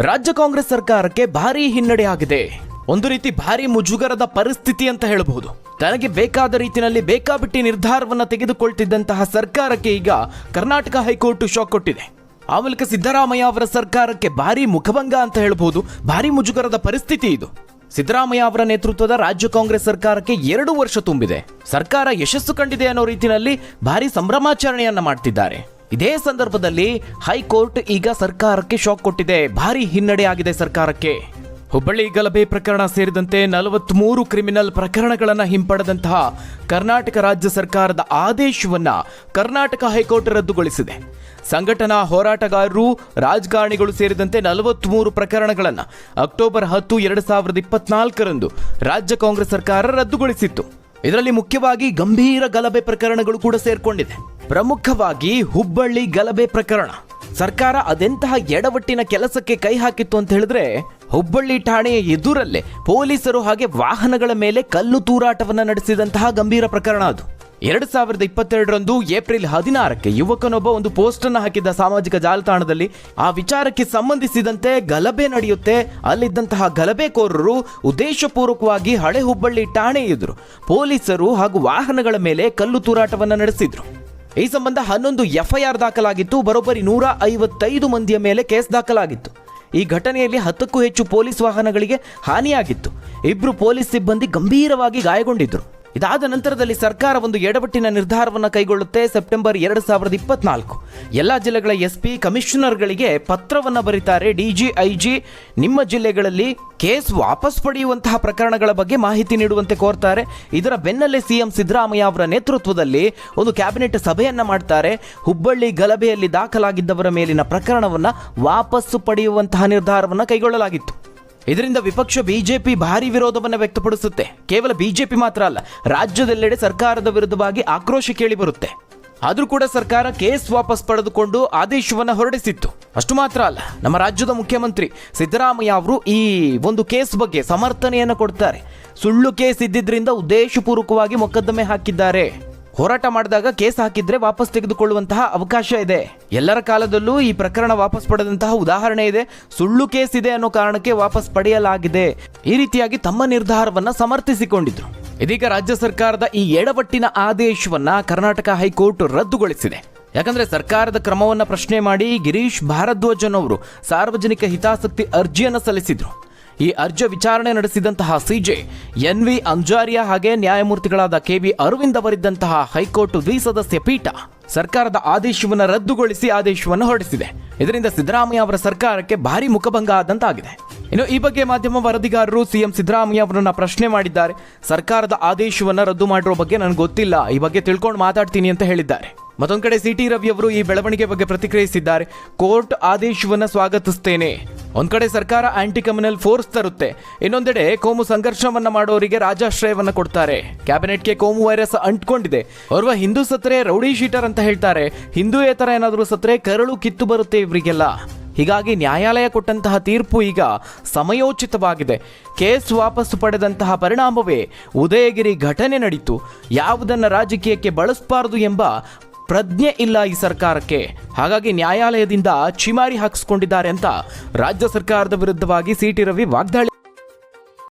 ರಾಜ್ಯ ಕಾಂಗ್ರೆಸ್ ಸರ್ಕಾರಕ್ಕೆ ಭಾರೀ ಹಿನ್ನಡೆ ಆಗಿದೆ. ಒಂದು ರೀತಿ ಭಾರಿ ಮುಜುಗರದ ಪರಿಸ್ಥಿತಿ ಅಂತ ಹೇಳಬಹುದು. ತನಗೆ ಬೇಕಾದ ರೀತಿಯಲ್ಲಿ ಬೇಕಾಬಿಟ್ಟಿ ನಿರ್ಧಾರವನ್ನ ತೆಗೆದುಕೊಳ್ತಿದ್ದಂತಹ ಸರ್ಕಾರಕ್ಕೆ ಈಗ ಕರ್ನಾಟಕ ಹೈಕೋರ್ಟ್ ಶಾಕ್ ಕೊಟ್ಟಿದೆ. ಆ ಮೂಲಕ ಸಿದ್ದರಾಮಯ್ಯ ಅವರ ಸರ್ಕಾರಕ್ಕೆ ಭಾರಿ ಮುಖಭಂಗ ಅಂತ ಹೇಳಬಹುದು. ಭಾರಿ ಮುಜುಗರದ ಪರಿಸ್ಥಿತಿ ಇದು. ಸಿದ್ದರಾಮಯ್ಯ ಅವರ ನೇತೃತ್ವದ ರಾಜ್ಯ ಕಾಂಗ್ರೆಸ್ ಸರ್ಕಾರಕ್ಕೆ 2 ವರ್ಷ ತುಂಬಿದೆ. ಸರ್ಕಾರ ಯಶಸ್ಸು ಕಂಡಿದೆ ಅನ್ನೋ ರೀತಿಯಲ್ಲಿ ಭಾರಿ ಸಂಭ್ರಮಾಚರಣೆಯನ್ನ ಮಾಡ್ತಿದ್ದಾರೆ. ಇದೇ ಸಂದರ್ಭದಲ್ಲಿ ಹೈಕೋರ್ಟ್ ಈಗ ಸರ್ಕಾರಕ್ಕೆ ಶಾಕ್ ಕೊಟ್ಟಿದೆ. ಭಾರಿ ಹಿನ್ನಡೆ ಆಗಿದೆ ಸರ್ಕಾರಕ್ಕೆ. ಹುಬ್ಬಳ್ಳಿ ಗಲಭೆ ಪ್ರಕರಣ ಸೇರಿದಂತೆ 43 ಕ್ರಿಮಿನಲ್ ಪ್ರಕರಣಗಳನ್ನು ಹಿಂಪಡೆದಂತಹ ಕರ್ನಾಟಕ ರಾಜ್ಯ ಸರ್ಕಾರದ ಆದೇಶವನ್ನ ಕರ್ನಾಟಕ ಹೈಕೋರ್ಟ್ ರದ್ದುಗೊಳಿಸಿದೆ. ಸಂಘಟನಾ ಹೋರಾಟಗಾರರು, ರಾಜಕಾರಣಿಗಳು ಸೇರಿದಂತೆ 43 ಪ್ರಕರಣಗಳನ್ನು ಅಕ್ಟೋಬರ್ 10, 2024ರಂದು ರಾಜ್ಯ ಕಾಂಗ್ರೆಸ್ ಸರ್ಕಾರ ರದ್ದುಗೊಳಿಸಿತ್ತು. ಇದರಲ್ಲಿ ಮುಖ್ಯವಾಗಿ ಗಂಭೀರ ಗಲಭೆ ಪ್ರಕರಣಗಳು ಕೂಡ ಸೇರ್ಕೊಂಡಿದೆ. ಪ್ರಮುಖವಾಗಿ ಹುಬ್ಬಳ್ಳಿ ಗಲಭೆ ಪ್ರಕರಣ. ಸರ್ಕಾರ ಅದೆಂತಹ ಎಡವಟ್ಟಿನ ಕೆಲಸಕ್ಕೆ ಕೈ ಹಾಕಿತ್ತು ಅಂತ ಹೇಳಿದ್ರೆ, ಹುಬ್ಬಳ್ಳಿ ಠಾಣೆಯ ಎದುರಲ್ಲೇ ಪೊಲೀಸರು ಹಾಗೆ ವಾಹನಗಳ ಮೇಲೆ ಕಲ್ಲು ತೂರಾಟವನ್ನು ನಡೆಸಿದಂತಹ ಗಂಭೀರ ಪ್ರಕರಣ ಅದು. 2022ರಂದು ಏಪ್ರಿಲ್ 16ಕ್ಕೆ ಯುವಕನೊಬ್ಬ ಒಂದು ಪೋಸ್ಟ್ ಅನ್ನು ಹಾಕಿದ್ದ ಸಾಮಾಜಿಕ ಜಾಲತಾಣದಲ್ಲಿ. ಆ ವಿಚಾರಕ್ಕೆ ಸಂಬಂಧಿಸಿದಂತೆ ಗಲಭೆ ನಡೆಯುತ್ತೆ. ಅಲ್ಲಿದ್ದಂತಹ ಗಲಭೆಕೋರರು ಉದ್ದೇಶಪೂರ್ವಕವಾಗಿ ಹಳೆ ಹುಬ್ಬಳ್ಳಿ ಠಾಣೆ ಎದುರು ಪೊಲೀಸರು ಹಾಗೂ ವಾಹನಗಳ ಮೇಲೆ ಕಲ್ಲು ತೂರಾಟವನ್ನು ನಡೆಸಿದ್ರು. ಈ ಸಂಬಂಧ 11 FIR ದಾಖಲಾಗಿತ್ತು. ಬರೋಬ್ಬರಿ 155 ಮಂದಿಯ ಮೇಲೆ ಕೇಸ್ ದಾಖಲಾಗಿತ್ತು. ಈ ಘಟನೆಯಲ್ಲಿ 10ಕ್ಕೂ ಹೆಚ್ಚು ಪೊಲೀಸ್ ವಾಹನಗಳಿಗೆ ಹಾನಿಯಾಗಿತ್ತು. 2 ಪೊಲೀಸ್ ಸಿಬ್ಬಂದಿ ಗಂಭೀರವಾಗಿ ಗಾಯಗೊಂಡಿದ್ದರು. ಇದಾದ ನಂತರದಲ್ಲಿ ಸರ್ಕಾರ ಒಂದು ಎಡವಟ್ಟಿನ ನಿರ್ಧಾರವನ್ನು ಕೈಗೊಳ್ಳುತ್ತೆ. ಸೆಪ್ಟೆಂಬರ್ 2024 ಎಲ್ಲ ಜಿಲ್ಲೆಗಳ SP ಕಮಿಷನರ್ಗಳಿಗೆ ಪತ್ರವನ್ನು ಬರೀತಾರೆ. DG, IG ನಿಮ್ಮ ಜಿಲ್ಲೆಗಳಲ್ಲಿ ಕೇಸ್ ವಾಪಸ್ ಪಡೆಯುವಂತಹ ಪ್ರಕರಣಗಳ ಬಗ್ಗೆ ಮಾಹಿತಿ ನೀಡುವಂತೆ ಕೋರ್ತಾರೆ. ಇದರ ಬೆನ್ನಲ್ಲೇ CM ಸಿದ್ದರಾಮಯ್ಯ ಅವರ ನೇತೃತ್ವದಲ್ಲಿ ಒಂದು ಕ್ಯಾಬಿನೆಟ್ ಸಭೆಯನ್ನ ಮಾಡ್ತಾರೆ. ಹುಬ್ಬಳ್ಳಿ ಗಲಭೆಯಲ್ಲಿ ದಾಖಲಾಗಿದ್ದವರ ಮೇಲಿನ ಪ್ರಕರಣವನ್ನು ವಾಪಸ್ಸು ಪಡೆಯುವಂತಹ ನಿರ್ಧಾರವನ್ನು ಕೈಗೊಳ್ಳಲಾಗಿತ್ತು. ಇದರಿಂದ ವಿಪಕ್ಷ ಬಿಜೆಪಿ ಭಾರಿ ವಿರೋಧವನ್ನು ವ್ಯಕ್ತಪಡಿಸುತ್ತೆ. ಕೇವಲ ಬಿಜೆಪಿ ಮಾತ್ರ ಅಲ್ಲ, ರಾಜ್ಯದೆಲ್ಲೆಡೆ ಸರ್ಕಾರದ ವಿರುದ್ಧವಾಗಿ ಆಕ್ರೋಶ ಕೇಳಿ ಬರುತ್ತೆ. ಆದರೂ ಕೂಡ ಸರ್ಕಾರ ಕೇಸ್ ವಾಪಸ್ ಪಡೆದುಕೊಂಡು ಆದೇಶವನ್ನು ಹೊರಡಿಸಿತ್ತು. ಅಷ್ಟು ಮಾತ್ರ ಅಲ್ಲ, ನಮ್ಮ ರಾಜ್ಯದ ಮುಖ್ಯಮಂತ್ರಿ ಸಿದ್ದರಾಮಯ್ಯ ಅವರು ಈ ಒಂದು ಕೇಸ್ ಬಗ್ಗೆ ಸಮರ್ಥನೆಯನ್ನು ಕೊಡ್ತಾರೆ. ಸುಳ್ಳು ಕೇಸ್ ಇದ್ದಿದ್ರಿಂದ ಉದ್ದೇಶಪೂರ್ವಕವಾಗಿ ಮೊಕದ್ದಮೆ ಹಾಕಿದ್ದಾರೆ. ಹೋರಾಟ ಮಾಡಿದಾಗ ಕೇಸ್ ಹಾಕಿದ್ರೆ ವಾಪಸ್ ತೆಗೆದುಕೊಳ್ಳುವಂತಹ ಅವಕಾಶ ಇದೆ. ಎಲ್ಲರ ಕಾಲದಲ್ಲೂ ಈ ಪ್ರಕರಣ ವಾಪಸ್ ಪಡೆದಂತಹ ಉದಾಹರಣೆ ಇದೆ. ಸುಳ್ಳು ಕೇಸ್ ಇದೆ ಅನ್ನೋ ಕಾರಣಕ್ಕೆ ವಾಪಸ್ ಪಡೆಯಲಾಗಿದೆ. ಈ ರೀತಿಯಾಗಿ ತಮ್ಮ ನಿರ್ಧಾರವನ್ನ ಸಮರ್ಥಿಸಿಕೊಂಡಿದ್ರು. ಇದೀಗ ರಾಜ್ಯ ಸರ್ಕಾರದ ಈ ಎಡವಟ್ಟಿನ ಆದೇಶವನ್ನ ಕರ್ನಾಟಕ ಹೈಕೋರ್ಟ್ ರದ್ದುಗೊಳಿಸಿದೆ. ಯಾಕಂದ್ರೆ ಸರ್ಕಾರದ ಕ್ರಮವನ್ನ ಪ್ರಶ್ನೆ ಮಾಡಿ ಗಿರೀಶ್ ಭಾರದ್ವಾಜನ್ ಅವರು ಸಾರ್ವಜನಿಕ ಹಿತಾಸಕ್ತಿ ಅರ್ಜಿಯನ್ನು ಸಲ್ಲಿಸಿದ್ರು. ಈ ಅರ್ಜಿ ವಿಚಾರಣೆ ನಡೆಸಿದಂತಹ CJ NV ಅಂಜಾರಿಯಾ ಹಾಗೆ ನ್ಯಾಯಮೂರ್ತಿಗಳಾದ KV ಅರವಿಂದ್ ಅವರಿದ್ದಂತಹ ಹೈಕೋರ್ಟ್ ದ್ವಿಸದಸ್ಯ ಪೀಠ ಸರ್ಕಾರದ ಆದೇಶವನ್ನು ರದ್ದುಗೊಳಿಸಿ ಆದೇಶವನ್ನು ಹೊರಡಿಸಿದೆ. ಇದರಿಂದ ಸಿದ್ದರಾಮಯ್ಯ ಅವರ ಸರ್ಕಾರಕ್ಕೆ ಭಾರಿ ಮುಖಭಂಗ ಆದಂತಾಗಿದೆ. ಇನ್ನು ಈ ಬಗ್ಗೆ ಮಾಧ್ಯಮ ವರದಿಗಾರರು CM ಸಿದ್ದರಾಮಯ್ಯ ಅವರನ್ನ ಪ್ರಶ್ನೆ ಮಾಡಿದ್ದಾರೆ. ಸರ್ಕಾರದ ಆದೇಶವನ್ನು ರದ್ದು ಮಾಡಿರೋ ಬಗ್ಗೆ ನನಗೆ ಗೊತ್ತಿಲ್ಲ, ಈ ಬಗ್ಗೆ ತಿಳ್ಕೊಂಡು ಮಾತಾಡ್ತೀನಿ ಅಂತ ಹೇಳಿದ್ದಾರೆ. ಮತ್ತೊಂದು ಕಡೆ CT ರವಿ ಅವರು ಈ ಬೆಳವಣಿಗೆ ಬಗ್ಗೆ ಪ್ರತಿಕ್ರಿಯಿಸಿದ್ದಾರೆ. ಕೋರ್ಟ್ ಆದೇಶವನ್ನು ಸ್ವಾಗತಿಸುತ್ತೇನೆ. ಒಂದ್ ಕಡೆ ಸರ್ಕಾರ ಆಂಟಿ ಕಮ್ಯುನಲ್ ಫೋರ್ಸ್ ತರುತ್ತೆ, ಇನ್ನೊಂದೆಡೆ ಕೋಮು ಸಂಘರ್ಷವನ್ನ ಮಾಡೋರಿಗೆ ರಾಜಾಶ್ರಯವನ್ನ ಕೊಡ್ತಾರೆ. ಕ್ಯಾಬಿನೆಟ್ಗೆ ಕೋಮು ವೈರಸ್ ಅಂಟ್ಕೊಂಡಿದೆ. ಓರ್ವ ಹಿಂದೂ ಸತ್ರೆ ರೌಡಿ ಶೀಟರ್ ಅಂತ ಹೇಳ್ತಾರೆ. ಹಿಂದೂಯೇತರ ಏನಾದರೂ ಸತ್ರೆ ಕರಳು ಕಿತ್ತು ಬರುತ್ತೆ ಇವರಿಗೆಲ್ಲ. ಹೀಗಾಗಿ ನ್ಯಾಯಾಲಯ ಕೊಟ್ಟಂತಹ ತೀರ್ಪು ಈಗ ಸಮಯೋಚಿತವಾಗಿದೆ. ಕೇಸ್ ವಾಪಸ್ ಪಡೆದಂತಹ ಪರಿಣಾಮವೇ ಉದಯಗಿರಿ ಘಟನೆ ನಡೀತು. ಯಾವುದನ್ನು ರಾಜಕೀಯಕ್ಕೆ ಬಳಸಬಾರದು ಎಂಬ ಪ್ರಜ್ಞೆ ಇಲ್ಲ ಈ ಸರ್ಕಾರಕ್ಕೆ. ಹಾಗಾಗಿ ನ್ಯಾಯಾಲಯದಿಂದ ಚಿಮಾರಿ ಹಾಕಿಸ್ಕೊಂಡಿದ್ದಾರೆ ಅಂತ ರಾಜ್ಯ ಸರ್ಕಾರದ ವಿರುದ್ಧವಾಗಿ CT ರವಿ ವಾಗ್ದಾಳಿ